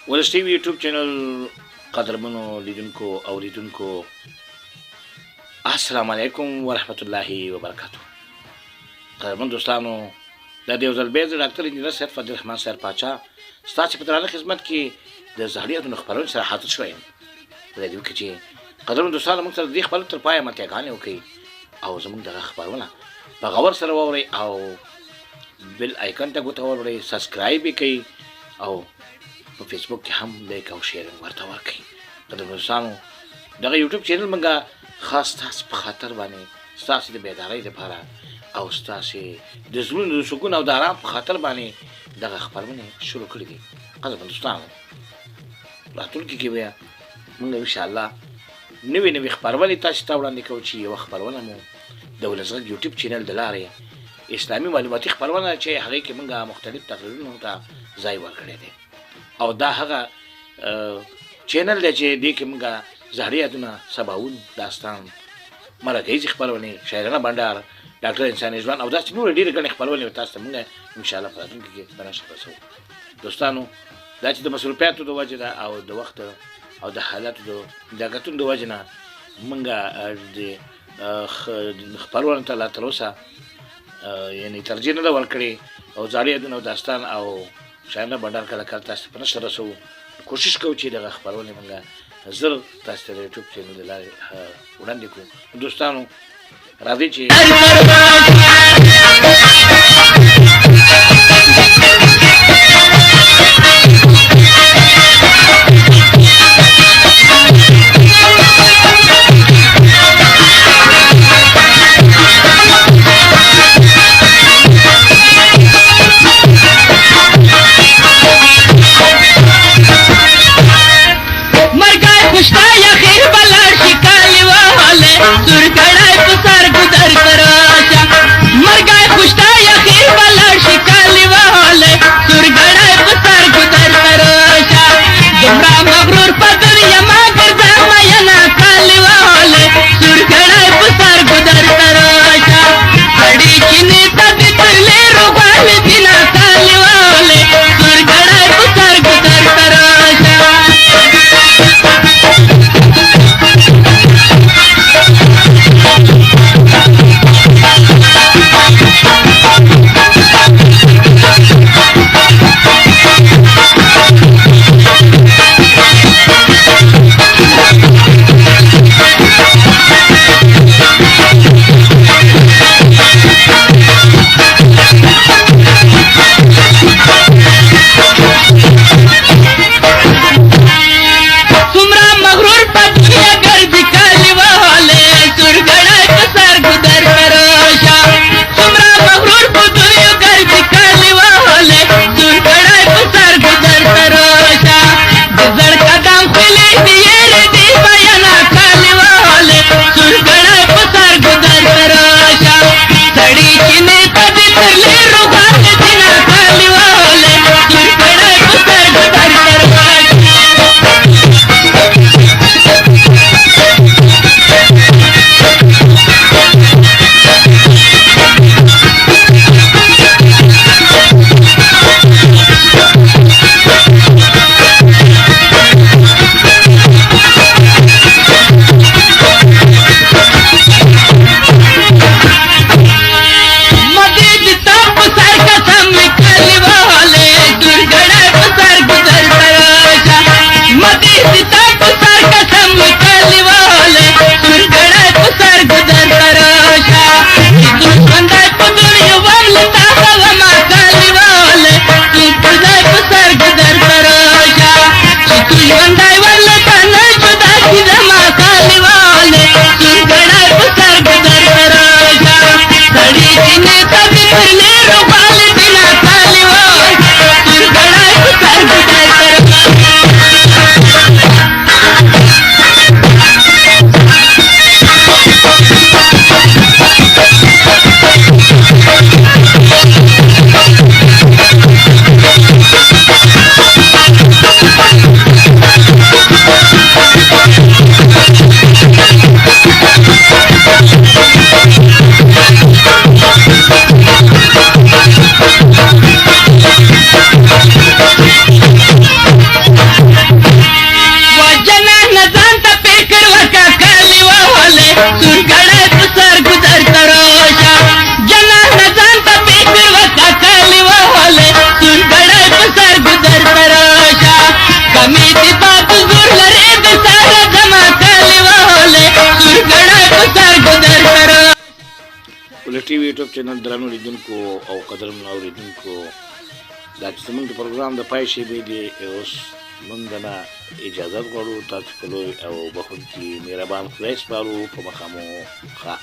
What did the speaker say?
ولس ټي وي یوټیوب چینل قدرمنو لیدونکو اوریدونکو السلام علیکم ورحمت الله وبرکاتو. قدرمن دوستانو د دیو زلبیز ډاکټر انجینر سید فضل الرحمن سر پاچا ستاسو په درانه خدمت کې د زهرياتو خبرونو سره حاضر شوم. د دې کې چې قدرمن دوستانو موږ سره د خپل تر پای متګانې وکي او زموږ د خبرونه په غور سره ووري او بل آیکن ته ګوتوري سبسکرایب وکړئ او په فیسبوک کې هم لایک او شیر ورته ورکړئ. قدرمن دوستانو دغه یوټیوب چینل موږ خاص تاسو په خاطر باندې ستاسو د بیدارۍ لپاره او ستاسو د زړونو د سکون او د آرام په خاطر باندې دغه خبرونه شروع کړې دي. قدرمن دوستانو راتلونکي کې بیا موږ ان شاء الله نوې خبرونه تاسو ته وړاندې کوو چې یو خبرونه مو د ولسغږ یوټیوب چینل د لارې اسلامي معلوماتي خبرونه چې هغه کې موږ مختلف تقریرونه ته ځای ورکړی دی او دا هغه چینل دی چې دې کې موږ زهرياتونه سباون داستان مرکزي خبرونه شاعرانه بندر ډاکټر انساني ژوند او داسې نور ډېرې ګڼې خبرونه تاسو ته موږ ان شاء الله په راتلونکي کې بنشر رسوو. دوستانو دا چې د مصروفیاتو د وجې نه او د وخت او د حالاتو د لیاقتونو د وجې نه موږ د خبرونو ته لا تر اوسه یعنې ترجیح نه ده ورکړې او زهرياتونه داستان او شاعرانه بندر کله کله تاسو ته بنشر رسوو. کوشش کوو چې دغه خبرونه موږ زر تاسو ته د یوټیوب چینل له لارې وړاندې کړو. دوستانو راځئ چې सुर कड़ाई पुसार गुजर करो मर गए खुशता या ولې ټي وي یوټیوب چینل درنو لیدونکو او قدرمنو اورېدونکو دا چې زموږ د پروګرام د پای شېبې دي اوس موږ نه اجازت غواړو تاسو په لوی او بخښونکي مهربان خدای سپارو په مخه مو ښه